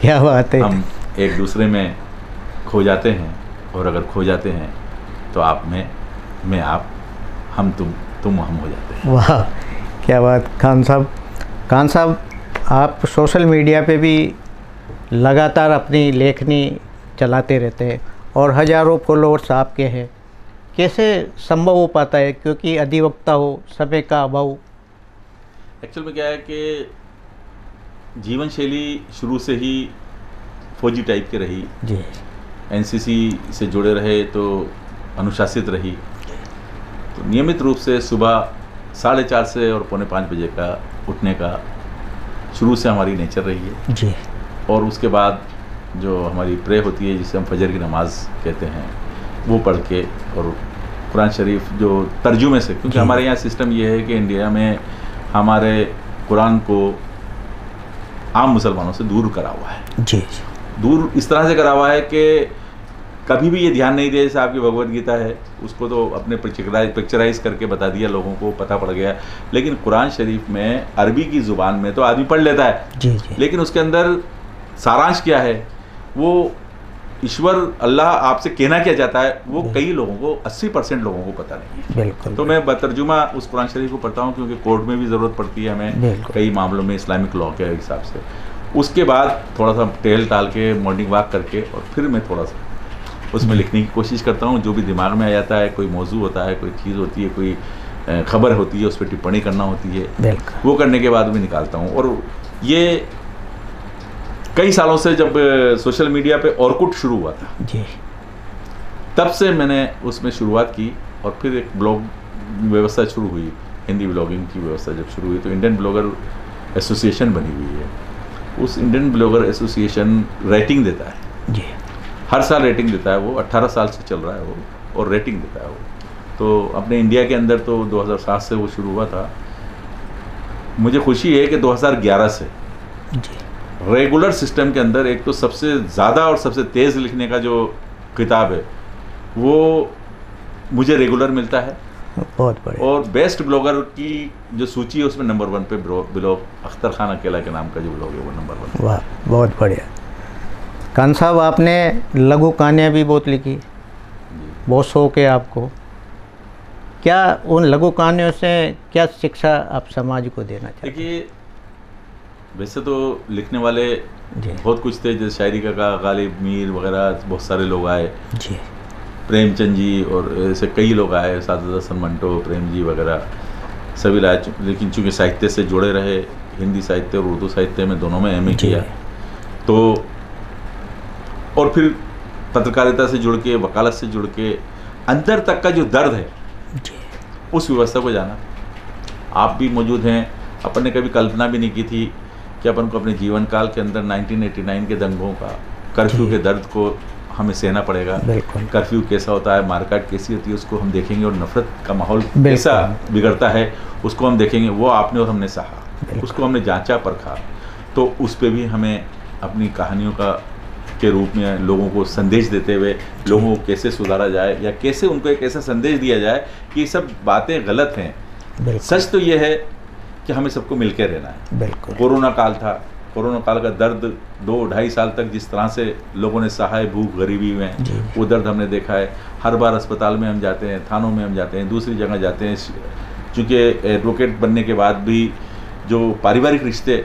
क्या बात है। हम एक दूसरे में खो जाते हैं, और अगर खो जाते हैं तो आप मैं आप, हम तुम हम हो जाते हैं। वाह क्या बात। खान साहब आप सोशल मीडिया पे भी लगातार अपनी लेखनी चलाते रहते हैं और हज़ारों फॉलोअर्स आपके हैं, कैसे संभव हो पाता है, क्योंकि अधिवक्ता हो, समय का अभाव? एक्चुअल में क्या है कि जीवन शैली शुरू से ही फौजी टाइप की रही जी, एनसीसी से जुड़े रहे तो अनुशासित रही, तो नियमित रूप से सुबह 4:30 से और 4:45 बजे का उठने का शुरू से हमारी नेचर रही है जी। और उसके बाद जो हमारी प्रे होती है जिसे हम फजर की नमाज़ कहते हैं, वो पढ़ के, और कुरान शरीफ जो तर्जुमे से, क्योंकि हमारे यहाँ सिस्टम ये है कि इंडिया में हमारे कुरान को आम मुसलमानों से दूर करा हुआ है जी, दूर इस तरह से करा हुआ है कि कभी भी ये ध्यान नहीं दिया, जैसे आपकी भगवत गीता है उसको तो अपने पिक्चराइज करके बता दिया, लोगों को पता पड़ गया। लेकिन कुरान शरीफ में अरबी की ज़ुबान में तो आदमी पढ़ लेता है जी जी, लेकिन उसके अंदर सारांश क्या है, वो ईश्वर अल्लाह आपसे कहना क्या चाहता है, वो कई लोगों को 80% लोगों को पता नहीं है। बिल्कुल। तो मैं बतर्जुमा उस कुरान शरीफ को पढ़ता हूँ क्योंकि कोर्ट में भी ज़रूरत पड़ती है हमें कई मामलों में इस्लामिक लॉ के हिसाब से। उसके बाद थोड़ा सा टेल टाल के मॉर्निंग वॉक करके और फिर मैं थोड़ा सा उसमें लिखने की कोशिश करता हूँ। जो भी दिमाग में आ जाता है, कोई मौजू होता है, कोई चीज़ होती है, कोई खबर होती है, उस पर टिप्पणी करना होती है, वो करने के बाद भी निकालता हूँ। और ये कई सालों से जब सोशल मीडिया पे ऑर्कुट शुरू हुआ था जी, तब से मैंने उसमें शुरुआत की और फिर एक ब्लॉग व्यवस्था शुरू हुई, हिंदी ब्लॉगिंग की व्यवस्था जब शुरू हुई तो इंडियन ब्लॉगर एसोसिएशन बनी हुई है। उस इंडियन ब्लॉगर एसोसिएशन रेटिंग देता है जी, हर साल रेटिंग देता है। वो 18 साल से चल रहा है वो, और रेटिंग देता है वो। तो अपने इंडिया के अंदर तो 2007 से वो शुरू हुआ था। मुझे खुशी है कि 2011 से जी, रेगुलर सिस्टम के अंदर एक तो सबसे ज़्यादा और सबसे तेज़ लिखने का जो किताब है वो मुझे रेगुलर मिलता है। बहुत बढ़िया। और बेस्ट ब्लॉगर की जो सूची है उसमें नंबर 1 पे ब्लॉग अख्तर खान अकेला के नाम का जो ब्लॉग है वो नंबर 1। वाह, बहुत बढ़िया। खान साहब, आपने लघु कहानियाँ भी बहुत लिखी, बहुत शौक है आपको। क्या उन लघु कहानियों से क्या शिक्षा आप समाज को देना चाहते हैं? देखिए, वैसे तो लिखने वाले बहुत कुछ थे, जैसे शायरी का गालिब मीर वगैरह बहुत सारे लोग आए जी, प्रेमचंद जी और ऐसे कई लोग आए, सादत हसन मंटो, प्रेम जी वगैरह सभी लाए। लेकिन चूँकि साहित्य से जुड़े रहे, हिंदी साहित्य और उर्दू साहित्य में दोनों में एमए किया, तो और फिर पत्रकारिता से जुड़ के, वकालत से जुड़ के अंदर तक का जो दर्द है जी, उस व्यवस्था को जाना। आप भी मौजूद हैं। अपन ने कभी कल्पना भी नहीं की थी कि अपन को अपने जीवन काल के अंदर 1989 के दंगों का, कर्फ्यू के दर्द को हमें सहना पड़ेगा। कर्फ्यू कैसा होता है, मारकाट कैसी होती है, उसको हम देखेंगे, और नफरत का माहौल कैसा बिगड़ता है उसको हम देखेंगे। वो आपने और हमने सहा, उसको हमने जांचा परखा। तो उस पर भी हमें अपनी कहानियों का के रूप में लोगों को संदेश देते हुए लोगों को कैसे सुधारा जाए, या कैसे उनको एक ऐसा संदेश दिया जाए कि ये सब बातें गलत हैं। सच तो ये है कि हमें सबको मिलकर रहना है। बिल्कुल। कोरोना काल था, कोरोना काल का दर्द 2-2.5 साल तक जिस तरह से लोगों ने सहा है, भूख गरीबी में, वो दर्द हमने देखा है। हर बार अस्पताल में हम जाते हैं, थानों में हम जाते हैं, दूसरी जगह जाते हैं, चूँकि एडवोकेट बनने के बाद भी जो पारिवारिक रिश्ते,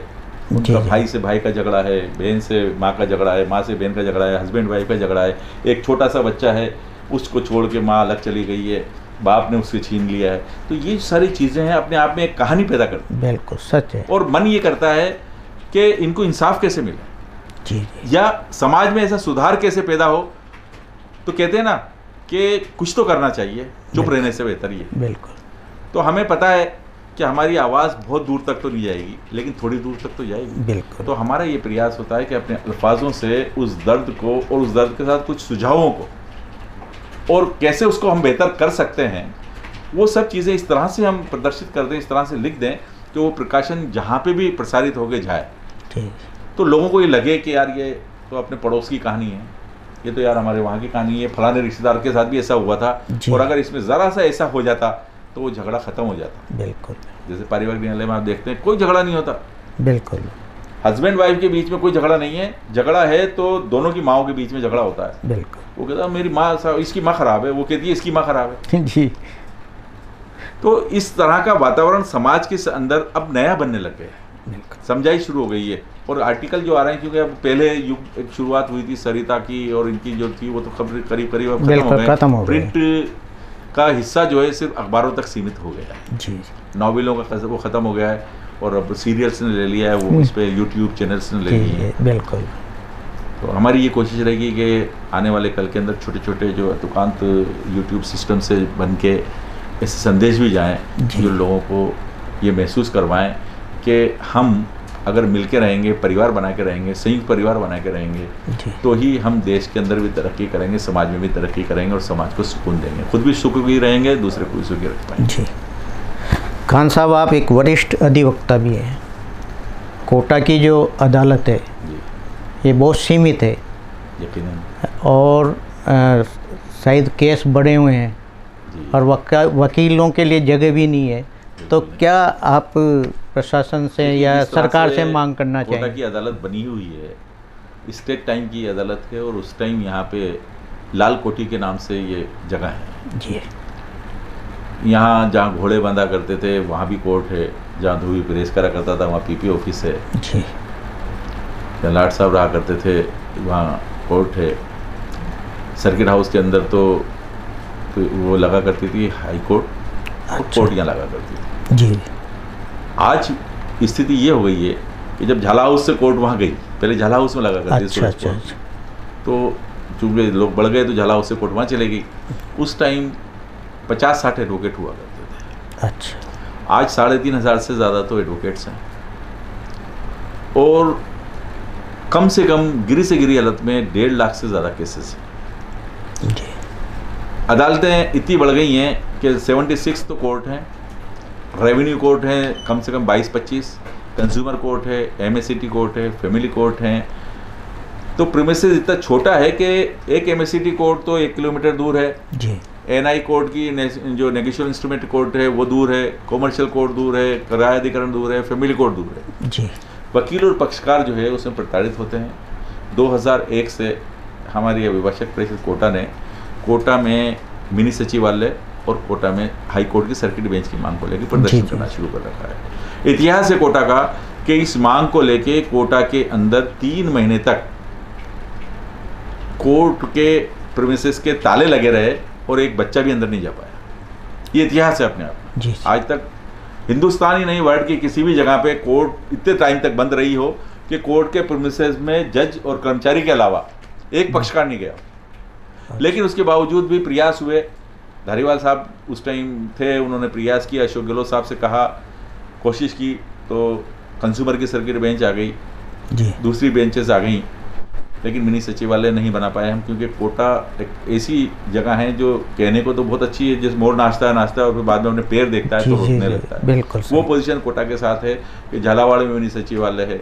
उनका भाई से भाई का झगड़ा है, बहन से माँ का झगड़ा है, माँ से बहन का झगड़ा है, हस्बैंड वाइफ का झगड़ा है, एक छोटा सा बच्चा है उसको छोड़ के माँ अलग चली गई है, बाप ने उससे छीन लिया है। तो ये सारी चीज़ें हैं, अपने आप में एक कहानी पैदा करती है। बिल्कुल सच है। और मन ये करता है कि इनको इंसाफ कैसे मिले जी, या समाज में ऐसा सुधार कैसे पैदा हो। तो कहते हैं ना कि कुछ तो करना चाहिए, चुप रहने से बेहतर ही है। बिल्कुल। तो हमें पता है कि हमारी आवाज़ बहुत दूर तक तो नहीं जाएगी, लेकिन थोड़ी दूर तक तो जाएगी। बिल्कुल। तो हमारा ये प्रयास होता है कि अपने अल्फाजों से उस दर्द को और उस दर्द के साथ कुछ सुझावों को और कैसे उसको हम बेहतर कर सकते हैं, वो सब चीज़ें इस तरह से हम प्रदर्शित कर दें, इस तरह से लिख दें कि वो प्रकाशन जहाँ पे भी प्रसारित होके जाए तो लोगों को ये लगे कि यार ये तो अपने पड़ोस की कहानी है, ये तो यार हमारे वहाँ की कहानी है, फलाने रिश्तेदार के साथ भी ऐसा हुआ था, और अगर इसमें ज़रा सा ऐसा हो जाता तो वो झगड़ा ख़त्म हो जाता। बिल्कुल। जैसे पारिवारिक न्यायालय में आप देखते हैं कोई झगड़ा नहीं होता। बिल्कुल। हस्बैंड वाइफ के बीच में कोई झगड़ा नहीं है, झगड़ा है तो दोनों की माओं के बीच में झगड़ा होता है। बिल्कुल। वो कहता है मेरी माँ, इसकी माँ ख़राब है, वो कहती है इसकी माँ ख़राब है। जी। तो इस तरह का वातावरण समाज के अंदर अब नया बनने लग गया है, समझाई शुरू हो गई है। और आर्टिकल जो आ रहे हैं, क्योंकि अब पहले युग एक शुरुआत हुई थी सरिता की, और इनकी जो थी वो तो करीब करीब खत्म हो गए। प्रिंट का हिस्सा जो है सिर्फ अखबारों तक सीमित हो गया है। जी। नॉवेलों का वो ख़त्म हो गया है, और अब सीरियल्स ने ले लिया है, वो इस पर यूट्यूब चैनल्स ने ले लिए हैं। बिल्कुल। तो हमारी ये कोशिश रहेगी कि आने वाले कल के अंदर छोटे छोटे जो तुकांत यूट्यूब सिस्टम से बन के ऐसे संदेश भी जाएं जो लोगों को ये महसूस करवाएं कि हम अगर मिल के रहेंगे, परिवार बना के रहेंगे, संयुक्त परिवार बना के रहेंगे, तो ही हम देश के अंदर भी तरक्की करेंगे, समाज में भी तरक्की करेंगे, और समाज को सुकून देंगे, खुद भी सुखी रहेंगे, दूसरे को भी सुखी रख पाएंगे। जी। खान साहब, आप एक वरिष्ठ अधिवक्ता भी हैं। कोटा की जो अदालत है ये बहुत सीमित है, यकीनन, और शायद केस बढ़े हुए हैं जी। और वकीलों के लिए जगह भी नहीं है, तो क्या आप प्रशासन से या जिस तरह सरकार से मांग करना कोटा चाहिए? की अदालत बनी हुई है, स्टेट टाइम की अदालत है, और उस टाइम यहाँ पे लाल कोठी के नाम से ये जगह है जी यहाँ, जहाँ घोड़े बांधा करते थे वहाँ भी कोर्ट है, जहाँ धोबी प्रेस करा करता था वहाँ पीपी ऑफिस है, जी जहाँ लाट साहब रहा करते थे वहाँ कोर्ट है, सर्किट हाउस के अंदर तो वो लगा करती थी हाई कोर्ट, और अच्छा। कोर्ट यहाँ लगा करती थी। जी आज स्थिति ये हो गई है कि जब झाला हाउस से कोर्ट वहाँ गई, पहले झाला हाउस में लगा करती थी अच्छा अच्छा कोर्ट। अच्छा तो चूंकि लोग बढ़ गए तो झाला हाउस से कोर्ट वहाँ चले गई। उस टाइम 50-60 एडवोकेट हुआ करते थे, अच्छा आज 3500 से ज़्यादा तो एडवोकेट्स हैं, और कम से कम गिरी से गिरी हालत में 1.5 लाख से ज़्यादा केसेस हैं। जी अदालतें इतनी बढ़ गई हैं कि 76 तो कोर्ट हैं, रेवेन्यू कोर्ट हैं कम से कम 22-25, कंज्यूमर कोर्ट है, एमएससीटी कोर्ट है, फैमिली कोर्ट हैं। तो प्रीमिसेस इतना छोटा है कि एक एमएससीटी कोर्ट तो 1 किलोमीटर दूर है, जी एनआई कोर्ट की जो नेगोशियल इंस्ट्रूमेंट कोर्ट है वो दूर है, कॉमर्शियल कोर्ट दूर है, किरायाधिकरण दूर है, फैमिली कोर्ट दूर है। जी वकील और पक्षकार जो है उसमें प्रताड़ित होते हैं। 2001 से हमारी अभिभाषक परिषद कोटा ने कोटा में मिनी सचिवालय और कोटा में हाई कोर्ट की सर्किट बेंच की मांग को लेकर प्रदर्शन करना शुरू कर रखा है। इतिहास है कोटा का कि इस मांग को लेके कोटा के अंदर 3 महीने तक कोर्ट के प्रीमिसेस के ताले लगे रहे और एक बच्चा भी अंदर नहीं जा पाया। ये इतिहास है अपने आप। जी आज तक हिंदुस्तान ही नहीं, वर्ल्ड की किसी भी जगह पे कोर्ट इतने टाइम तक बंद रही हो कि कोर्ट के प्रीमिसेस में जज और कर्मचारी के अलावा एक पक्षकार नहीं गया। लेकिन उसके बावजूद भी प्रयास हुए। धारीवाल साहब उस टाइम थे, उन्होंने प्रयास किया, अशोक गहलोत साहब से कहा, कोशिश की, तो कंज्यूमर की सर्किट बेंच आ गई, जी दूसरी बेंचेस आ गई, लेकिन मिनी सचिवालय नहीं बना पाए हम, क्योंकि कोटा एक ऐसी जगह है जो कहने को तो बहुत अच्छी है, जिस मोड़ नाचता है और फिर बाद में अपने पैर देखता है जी तो जी रोकने जी लगता है। बिल्कुल वो सही। पोजीशन कोटा के साथ है कि झालावाड़ में मिनी सचिवालय है,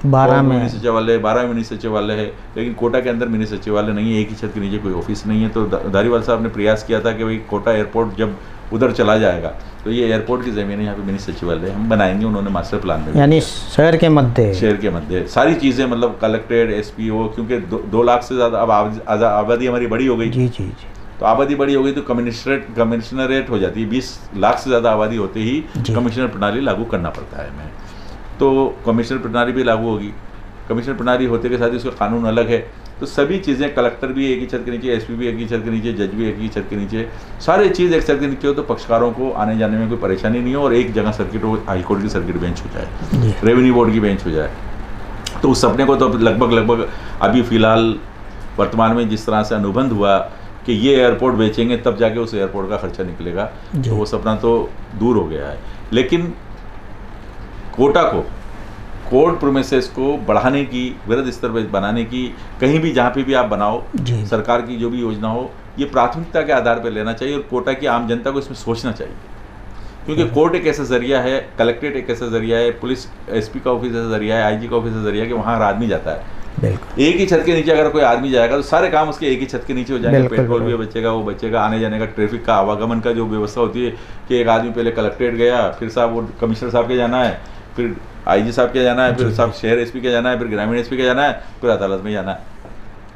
12 में मिनी सचिवालय, 12 में मिनी सचिवालय है, लेकिन कोटा के अंदर मिनी सचिवालय नहीं है, एक ही छत के नीचे कोई ऑफिस नहीं है। तो धारीवाल साहब ने प्रयास किया था कि भाई कोटा एयरपोर्ट जब उधर चला जाएगा तो ये एयरपोर्ट की ज़मीन है, यहाँ पे मिनी सचिवालय हम बनाएंगे। उन्होंने मास्टर प्लान में, यानी शहर के मध्य सारी चीज़ें, मतलब कलेक्ट्रेट, SPO, क्योंकि 2 लाख से ज़्यादा अब आबादी हमारी बड़ी हो गई। जी जी जी तो आबादी बड़ी हो गई तो कमिश्नरेट हो जाती है। 20 लाख से ज़्यादा आबादी होते ही कमिश्नर प्रणाली लागू करना पड़ता है हमें। तो कमिश्नर प्रणाली भी लागू होगी। कमिश्नर प्रणाली होते के साथ ही उसका कानून अलग है। तो सभी चीज़ें, कलेक्टर भी एक ही छत के नीचे, SP भी एक ही छत के नीचे, जज भी एक ही छत के नीचे, सारी चीज़ एक छत के नीचे हो तो पक्षकारों को आने जाने में कोई परेशानी नहीं हो, और एक जगह सर्किट हो, हाई कोर्ट की सर्किट बेंच हो जाए, रेवेन्यू बोर्ड की बेंच हो जाए। तो उस सपने को तो लगभग अभी फ़िलहाल वर्तमान में जिस तरह से अनुबंध हुआ कि ये एयरपोर्ट बेचेंगे तब जाके उस एयरपोर्ट का खर्चा निकलेगा, तो वो सपना तो दूर हो गया है। लेकिन कोटा को, कोर्ट प्रीमिसेस को बढ़ाने की, वृहद स्तर पर बनाने की, कहीं भी जहाँ पे भी आप बनाओ, सरकार की जो भी योजना हो, ये प्राथमिकता के आधार पर लेना चाहिए और कोटा की आम जनता को इसमें सोचना चाहिए। क्योंकि कोर्ट एक ऐसा जरिया है, कलेक्ट्रेट एक ऐसा जरिया है, पुलिस SP का ऑफिस ऐसा जरिया है, IG का ऑफिस ऐसा जरिया है कि वहाँ हर आदमी जाता है। एक ही छत के नीचे अगर कोई आदमी जाएगा तो सारे काम उसके एक ही छत के नीचे हो जाएंगे। पेट्रोल भी बचेगा, वो बचेगा, आने जाने का, ट्रैफिक का, आवागमन का जो व्यवस्था होती है कि एक आदमी पहले कलेक्ट्रेट गया, फिर साहब वो कमिश्नर साहब के जाना है, फिर IG साहब के जाना है, फिर साहब शहर SP के जाना है, फिर ग्रामीण SP के जाना है, फिर अदालत में जाना है।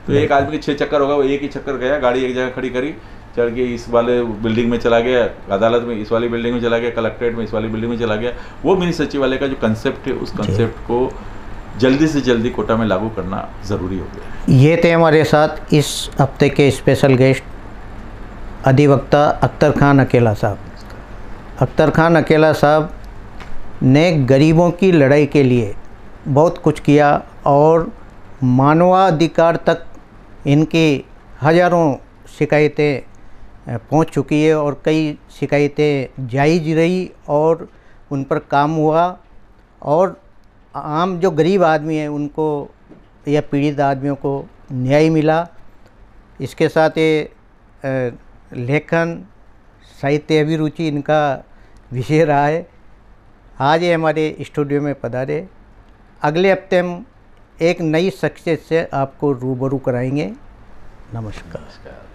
तो एक आदमी के 6 चक्कर होगा, वो एक ही चक्कर गया, गाड़ी एक जगह खड़ी करी, चढ़ के इस वाले बिल्डिंग में चला गया, अदालत में इस वाली बिल्डिंग में चला गया, कलेक्ट्रेट में इस वाली बिल्डिंग में चला गया। वो मिनी सचिवालय का जो कंसेप्ट है, उस कंसेप्ट को जल्दी से जल्दी कोटा में लागू करना ज़रूरी हो गया। ये थे हमारे साथ इस हफ्ते के स्पेशल गेस्ट अधिवक्ता अख्तर खान अकेला साहब। अख्तर खान अकेला साहब ने गरीबों की लड़ाई के लिए बहुत कुछ किया और मानवाधिकार तक इनकी हज़ारों शिकायतें पहुंच चुकी है और कई शिकायतें जायज़ रही और उन पर काम हुआ और आम जो गरीब आदमी हैं उनको या पीड़ित आदमियों को न्याय मिला। इसके साथ ये लेखन, साहित्य अभिरुचि इनका विषय रहा है। आज ये हमारे स्टूडियो में पधारे। अगले हफ्ते हम एक नई शख्सियत से आपको रूबरू कराएंगे। नमस्कार। नमस्कार।